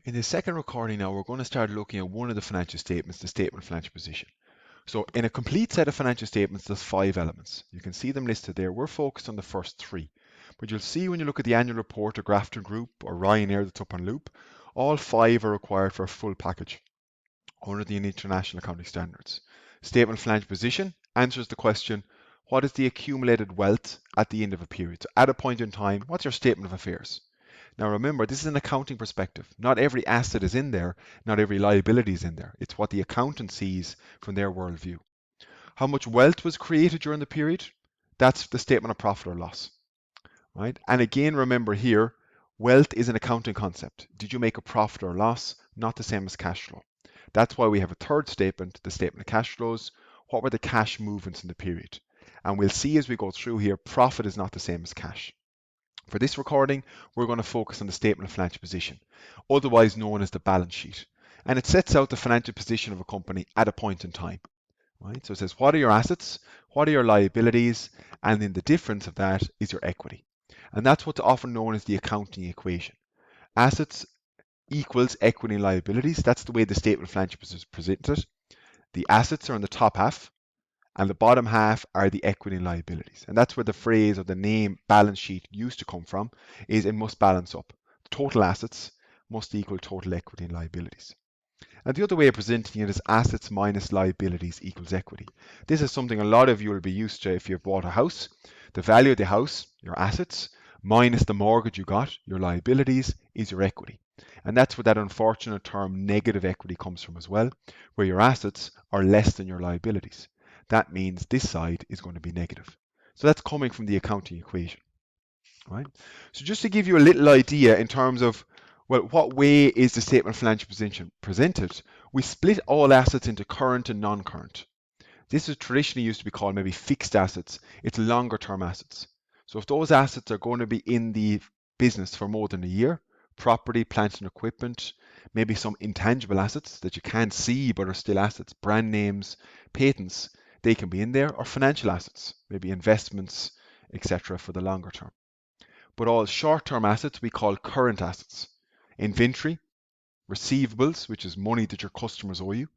In the second recording now, we're going to start looking at one of the financial statements, the statement of financial position. So in a complete set of financial statements, there's 5 elements. You can see them listed there. We're focused on the first 3. But you'll see when you look at the annual report of Grafton Group or Ryanair that's up on Loop, all 5 are required for a full package under the international accounting standards. Statement of financial position answers the question, what is the accumulated wealth at the end of a period? So at a point in time, what's your statement of affairs? Now remember, this is an accounting perspective. Not every asset is in there, not every liability is in there. It's what the accountant sees from their worldview. How much wealth was created during the period? That's the statement of profit or loss, right? And again, remember here, wealth is an accounting concept. Did you make a profit or loss? Not the same as cash flow. That's why we have a third statement, the statement of cash flows. What were the cash movements in the period? And we'll see as we go through here, profit is not the same as cash. For this recording, we're going to focus on the statement of financial position, otherwise known as the balance sheet. And it sets out the financial position of a company at a point in time. Right? So it says, what are your assets? What are your liabilities? And then the difference of that is your equity. And that's what's often known as the accounting equation. Assets equals equity and liabilities. That's the way the statement of financial position is presented. The assets are in the top half, and the bottom half are the equity and liabilities. And that's where the phrase or the name balance sheet used to come from, is it must balance up. Total assets must equal total equity and liabilities. And the other way of presenting it is assets minus liabilities equals equity. This is something a lot of you will be used to if you've bought a house. The value of the house, your assets, minus the mortgage you got, your liabilities, is your equity. And that's where that unfortunate term negative equity comes from as well, where your assets are less than your liabilities. That means this side is going to be negative. So that's coming from the accounting equation, right? So just to give you a little idea in terms of, well, what way is the statement of financial position presented? We split all assets into current and non-current. This is traditionally used to be called maybe fixed assets. It's longer term assets. So if those assets are going to be in the business for more than a year, property, plant and equipment, maybe some intangible assets that you can't see but are still assets, brand names, patents, they can be in there, or financial assets, maybe investments, etc. for the longer term. But all short-term assets we call current assets. Inventory, receivables, which is money that your customers owe you,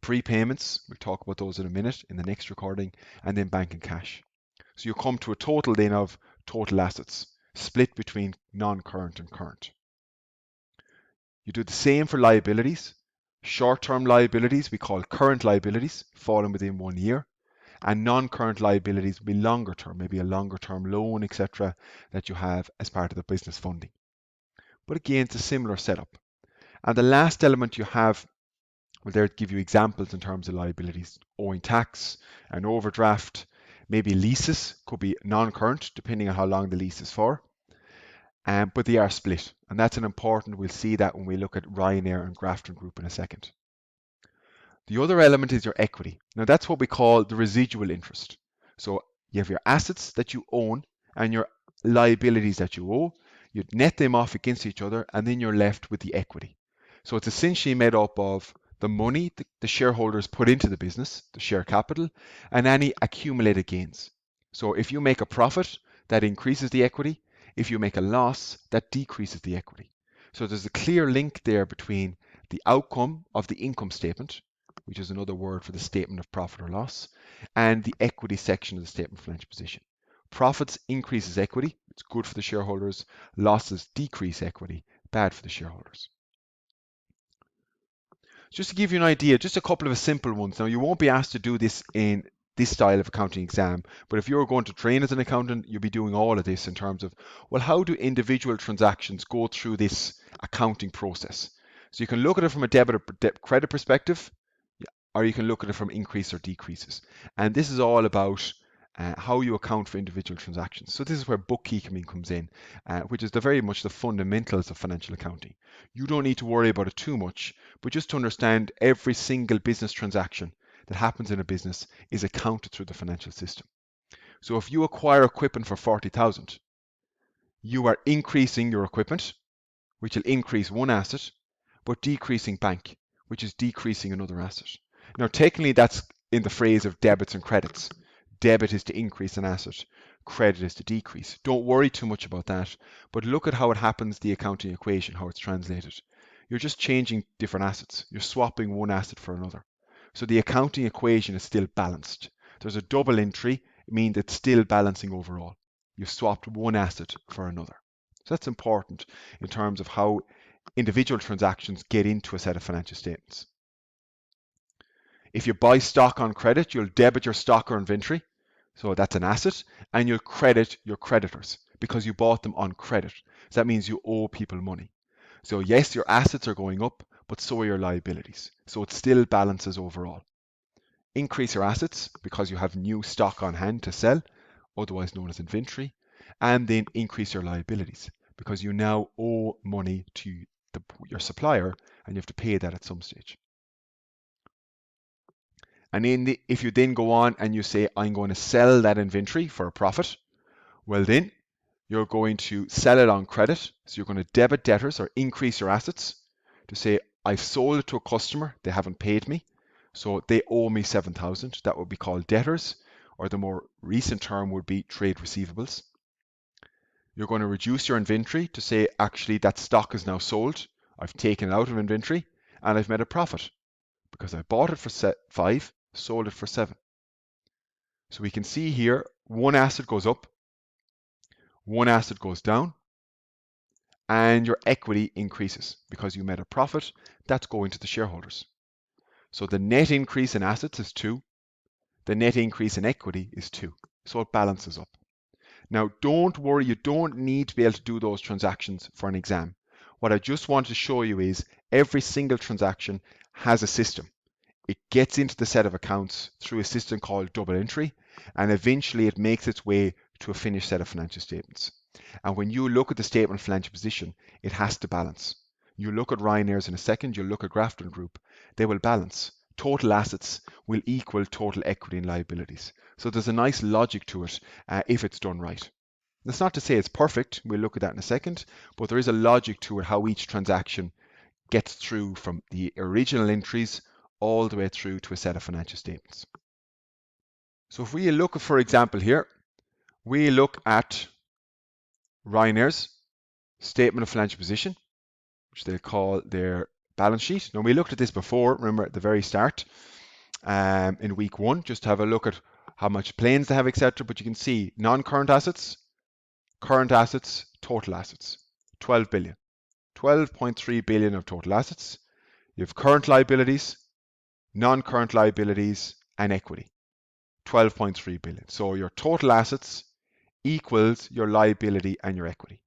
prepayments, we'll talk about those in a minute in the next recording, and then bank and cash. So you come to a total then of total assets, split between non-current and current. You do the same for liabilities. Short-term liabilities we call current liabilities, falling within 1 year, and non-current liabilities will be longer term, maybe a longer term loan, etc., that you have as part of the business funding. But again, it's a similar setup. And the last element you have, well, there to give you examples in terms of liabilities, owing tax, an overdraft, maybe leases, could be non-current, depending on how long the lease is for. But they are split, and that's an important, we'll see that when we look at Ryanair and Grafton Group in a second. The other element is your equity. Now that's what we call the residual interest. So you have your assets that you own and your liabilities that you owe. You net them off against each other, and then you're left with the equity. So it's essentially made up of the money the shareholders put into the business, the share capital, and any accumulated gains. So if you make a profit, that increases the equity. If you make a loss, that decreases the equity. So there's a clear link there between the outcome of the income statement, which is another word for the statement of profit or loss, and the equity section of the statement of financial position. Profits increases equity, it's good for the shareholders. Losses decrease equity, bad for the shareholders. Just to give you an idea, just a couple of simple ones. Now, you won't be asked to do this in this style of accounting exam, but if you're going to train as an accountant, you'll be doing all of this in terms of, well, how do individual transactions go through this accounting process? So you can look at it from a debit or credit perspective, or you can look at it from increase or decreases. And this is all about how you account for individual transactions. So this is where bookkeeping comes in, which is very much the fundamentals of financial accounting. You don't need to worry about it too much, but just to understand every single business transaction that happens in a business is accounted through the financial system. So if you acquire equipment for 40,000, you are increasing your equipment, which will increase one asset, but decreasing bank, which is decreasing another asset. Now, technically, that's in the phrase of debits and credits. Debit is to increase an asset, credit is to decrease. Don't worry too much about that, but look at how it happens, the accounting equation, how it's translated. You're just changing different assets. You're swapping one asset for another. So the accounting equation is still balanced. There's a double entry, meaning it's still balancing overall. You've swapped one asset for another. So that's important in terms of how individual transactions get into a set of financial statements. If you buy stock on credit, you'll debit your stock or inventory. So that's an asset, and you'll credit your creditors because you bought them on credit. So that means you owe people money. So yes, your assets are going up, but so are your liabilities. So it still balances overall. Increase your assets because you have new stock on hand to sell, otherwise known as inventory, and then increase your liabilities because you now owe money to your supplier and you have to pay that at some stage. And if you then go on and you say, I'm going to sell that inventory for a profit, well then you're going to sell it on credit. So you're going to debit debtors or increase your assets to say, I've sold it to a customer, they haven't paid me, so they owe me 7,000. That would be called debtors, or the more recent term would be trade receivables. You're going to reduce your inventory to say, actually, that stock is now sold. I've taken it out of inventory and I've made a profit because I bought it for 5, sold it for 7. So we can see here, one asset goes up, one asset goes down, and your equity increases because you made a profit that's going to the shareholders. So the net increase in assets is 2. The net increase in equity is 2. So it balances up. Now, don't worry, you don't need to be able to do those transactions for an exam. What I just want to show you is every single transaction has a system. It gets into the set of accounts through a system called double entry, and eventually it makes its way to a finished set of financial statements. And when you look at the statement of financial position, it has to balance. You look at Ryanair's in a second, you'll look at Grafton Group, they will balance. Total assets will equal total equity and liabilities. So there's a nice logic to it if it's done right. That's not to say it's perfect, we'll look at that in a second, but there is a logic to it how each transaction gets through from the original entries all the way through to a set of financial statements. So if we look, for example, here, we look at Ryanair's statement of financial position, which they'll call their balance sheet. Now, we looked at this before, remember at the very start in week 1, just to have a look at how much planes they have, etc. But you can see non-current assets, current assets, total assets, 12 billion. 12.3 billion of total assets. You have current liabilities, non-current liabilities, and equity. 12.3 billion. So your total assets equals your liability and your equity.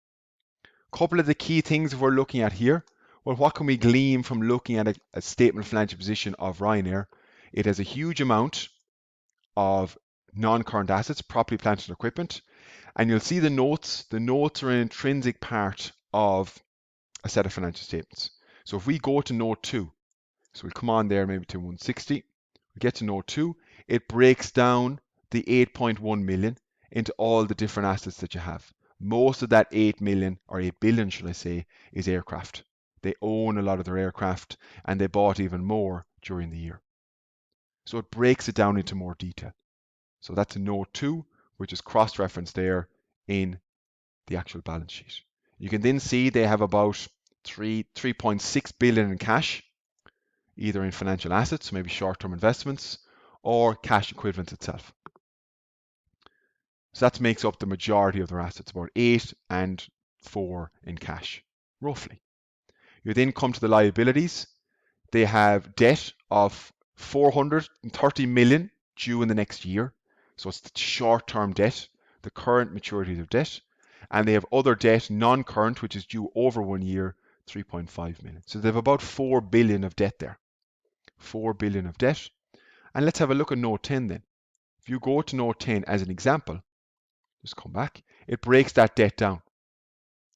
A couple of the key things we're looking at here. Well, what can we glean from looking at a statement of financial position of Ryanair? It has a huge amount of non-current assets, property, plant and equipment. And you'll see the notes. The notes are an intrinsic part of a set of financial statements. So if we go to note 2, so we'll come on there maybe to 160, we get to note 2, it breaks down the 8.1 million into all the different assets that you have. Most of that 8 million, or 8 billion should I say, is aircraft. They own a lot of their aircraft and they bought even more during the year. So it breaks it down into more detail. So that's a note 2, which is cross-referenced there in the actual balance sheet. You can then see they have about 3.6 billion in cash, either in financial assets, maybe short-term investments, or cash equivalents itself. So that makes up the majority of their assets, about 8 and 4 in cash, roughly. You then come to the liabilities. They have debt of 430 million due in the next year. So it's the short-term debt, the current maturities of debt. And they have other debt, non-current, which is due over 1 year, 3.5 million. So they have about 4 billion of debt there. 4 billion of debt. And let's have a look at note 10 then. If you go to note 10 as an example, just come back, it breaks that debt down.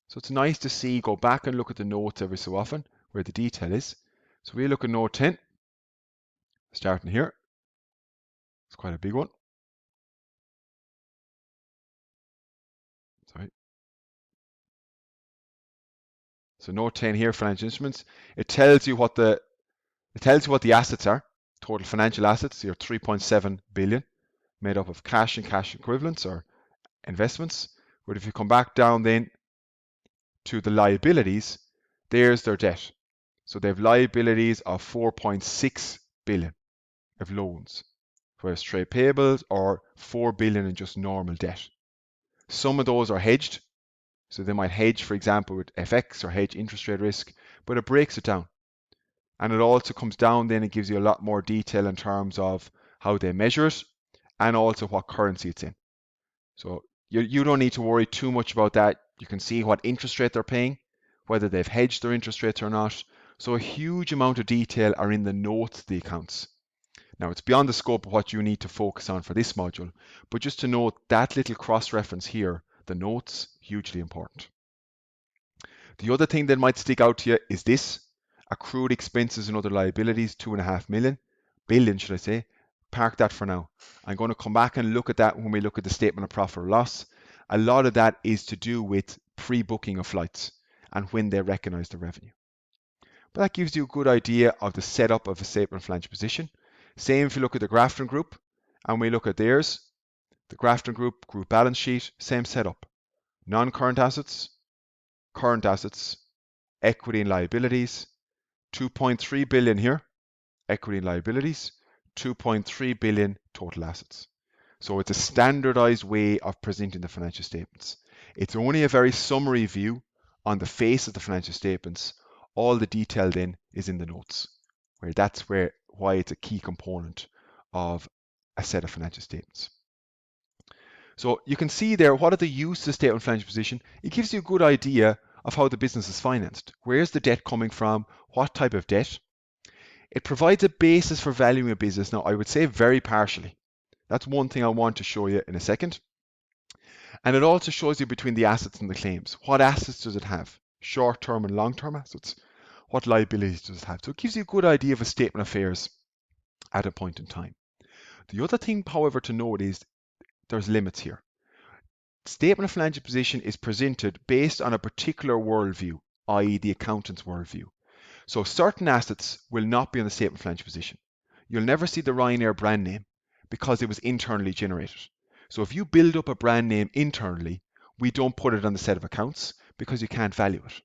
So it's nice to see, go back and look at the notes every so often where the detail is. So we look at note 10, starting here. It's quite a big one. Sorry. So note 10 here, financial instruments. It tells you what the assets are. Total financial assets, you're 3.7 billion, made up of cash and cash equivalents or investments. But if you come back down then to the liabilities, there's their debt. So they have liabilities of 4.6 billion of loans, whereas trade payables are 4 billion in just normal debt. Some of those are hedged, so they might hedge, for example, with FX or hedge interest rate risk, but it breaks it down. And it also comes down then, it gives you a lot more detail in terms of how they measure it and also what currency it's in. So you don't need to worry too much about that. You can see what interest rate they're paying, whether they've hedged their interest rates or not. So a huge amount of detail are in the notes of the accounts. Now it's beyond the scope of what you need to focus on for this module, but just to note that little cross-reference here, the notes, hugely important. The other thing that might stick out to you is this: accrued expenses and other liabilities, 2.5 billion, should I say. Park that for now. I'm going to come back and look at that when we look at the statement of profit or loss. A lot of that is to do with pre-booking of flights and when they recognize the revenue. But that gives you a good idea of the setup of a statement of financial position. Same if you look at the Grafton Group and we look at theirs. The Grafton Group balance sheet, same setup. Non-current assets, current assets, equity and liabilities, 2.3 billion here, equity and liabilities, 2.3 billion total assets. So it's a standardized way of presenting the financial statements. It's only a very summary view on the face of the financial statements. All the detail then is in the notes, why it's a key component of a set of financial statements. So you can see there, what are the use of the statement of financial position? It gives you a good idea of how the business is financed. Where's the debt coming from? What type of debt? It provides a basis for valuing a business. Now, I would say very partially. That's one thing I want to show you in a second. And it also shows you between the assets and the claims. What assets does it have? Short-term and long-term assets. What liabilities does it have? So it gives you a good idea of a statement of affairs at a point in time. The other thing, however, to note is there's limits here. Statement of financial position is presented based on a particular worldview, i.e. the accountant's worldview. So certain assets will not be on the statement of financial position. You'll never see the Ryanair brand name because it was internally generated. So if you build up a brand name internally, we don't put it on the set of accounts because you can't value it.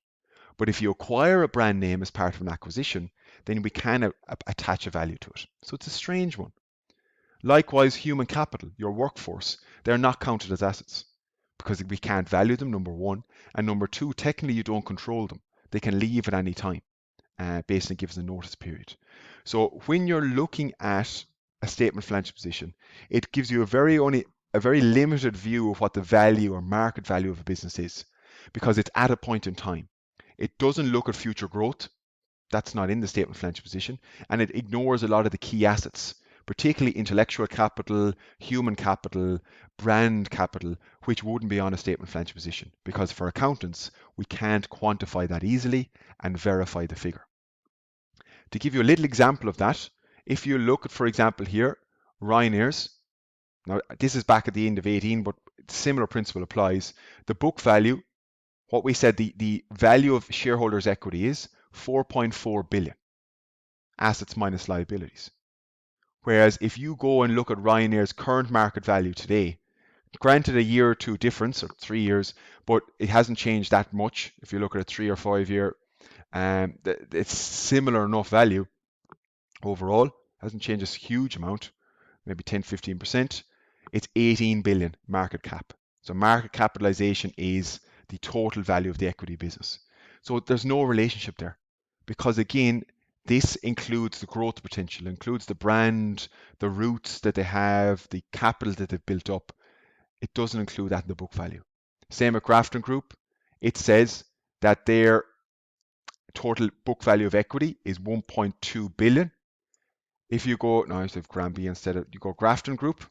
But if you acquire a brand name as part of an acquisition, then we can attach a value to it. So it's a strange one. Likewise, human capital, your workforce, they're not counted as assets because we can't value them, number one. And number two, technically you don't control them. They can leave at any time based on given the notice period. So when you're looking at a statement of financial position, it gives you a very limited view of what the value or market value of a business is because it's at a point in time. It doesn't look at future growth. That's not in the statement of financial position, and it ignores a lot of the key assets, particularly intellectual capital, human capital, brand capital, which wouldn't be on a statement of financial position because for accountants, we can't quantify that easily and verify the figure. To give you a little example of that, if you look at, for example, here, Ryanair's, now this is back at the end of 18, but similar principle applies. The book value, what we said the value of shareholders' equity is 4.4 billion, assets minus liabilities. Whereas if you go and look at Ryanair's current market value today, granted a year or two difference, or 3 years, but it hasn't changed that much. If you look at a 3 or 5 year, it's similar enough value overall, hasn't changed a huge amount, maybe 10-15%. It's 18 billion market cap. So market capitalization is the total value of the equity business. So there's no relationship there because again, this includes the growth potential, includes the brand, the roots that they have, the capital that they've built up. It doesn't include that in the book value. Same with Grafton Group. It says that their total book value of equity is 1.2 billion. If you go, now I have Granby instead of, you go Grafton Group,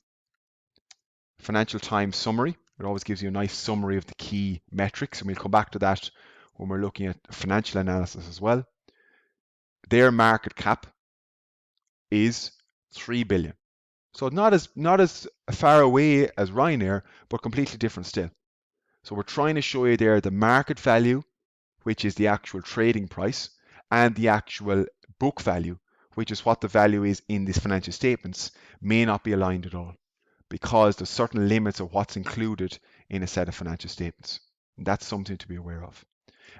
Financial Times summary. It always gives you a nice summary of the key metrics, and we'll come back to that when we're looking at financial analysis as well. Their market cap is 3 billion. So not as far away as Ryanair, but completely different still. So we're trying to show you there the market value, which is the actual trading price, and the actual book value, which is what the value is in these financial statements, may not be aligned at all because there's certain limits of what's included in a set of financial statements. And that's something to be aware of.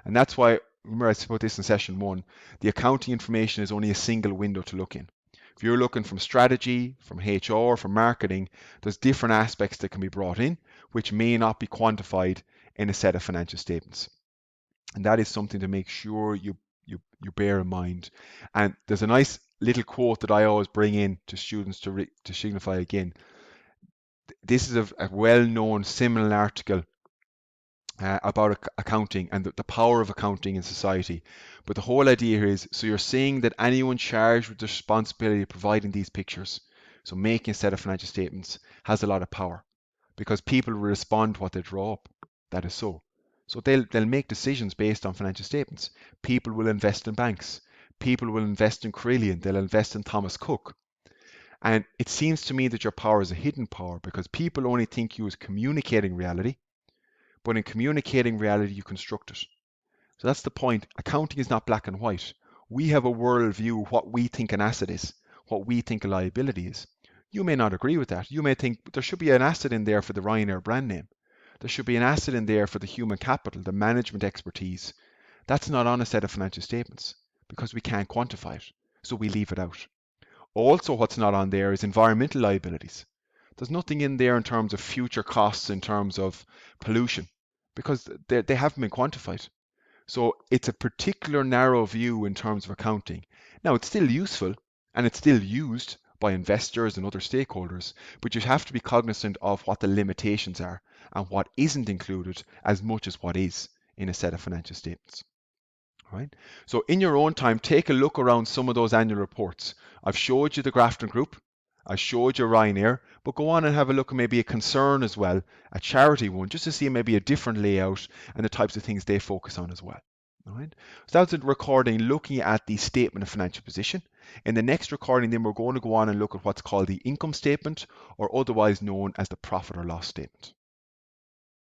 And that's why remember I spoke this in session 1, the accounting information is only a single window to look in. If you're looking from strategy, from HR, from marketing, there's different aspects that can be brought in, which may not be quantified in a set of financial statements. And that is something to make sure you bear in mind. And there's a nice little quote that I always bring in to students to signify again. This is a well-known seminal article about accounting and the power of accounting in society. But the whole idea here is, so you're saying that anyone charged with the responsibility of providing these pictures, so making a set of financial statements, has a lot of power because people will respond to what they draw up. That is so. So they'll make decisions based on financial statements. People will invest in banks. People will invest in Carillion. They'll invest in Thomas Cook. And it seems to me that your power is a hidden power because people only think you as communicating reality, but in communicating reality, you construct it. So that's the point. Accounting is not black and white. We have a world view of what we think an asset is, what we think a liability is. You may not agree with that. You may think there should be an asset in there for the Ryanair brand name. There should be an asset in there for the human capital, the management expertise. That's not on a set of financial statements because we can't quantify it. So we leave it out. Also, what's not on there is environmental liabilities. There's nothing in there in terms of future costs, in terms of pollution, because they haven't been quantified. So it's a particular narrow view in terms of accounting. Now, it's still useful and it's still used by investors and other stakeholders, but you have to be cognizant of what the limitations are and what isn't included as much as what is in a set of financial statements. Right? So in your own time, take a look around some of those annual reports. I've showed you the Grafton Group, I showed you Ryanair, but go on and have a look at maybe a concern as well, a charity one, just to see maybe a different layout and the types of things they focus on as well. All right. So that's a recording looking at the statement of financial position. In the next recording, then we're going to go on and look at what's called the income statement, or otherwise known as the profit or loss statement.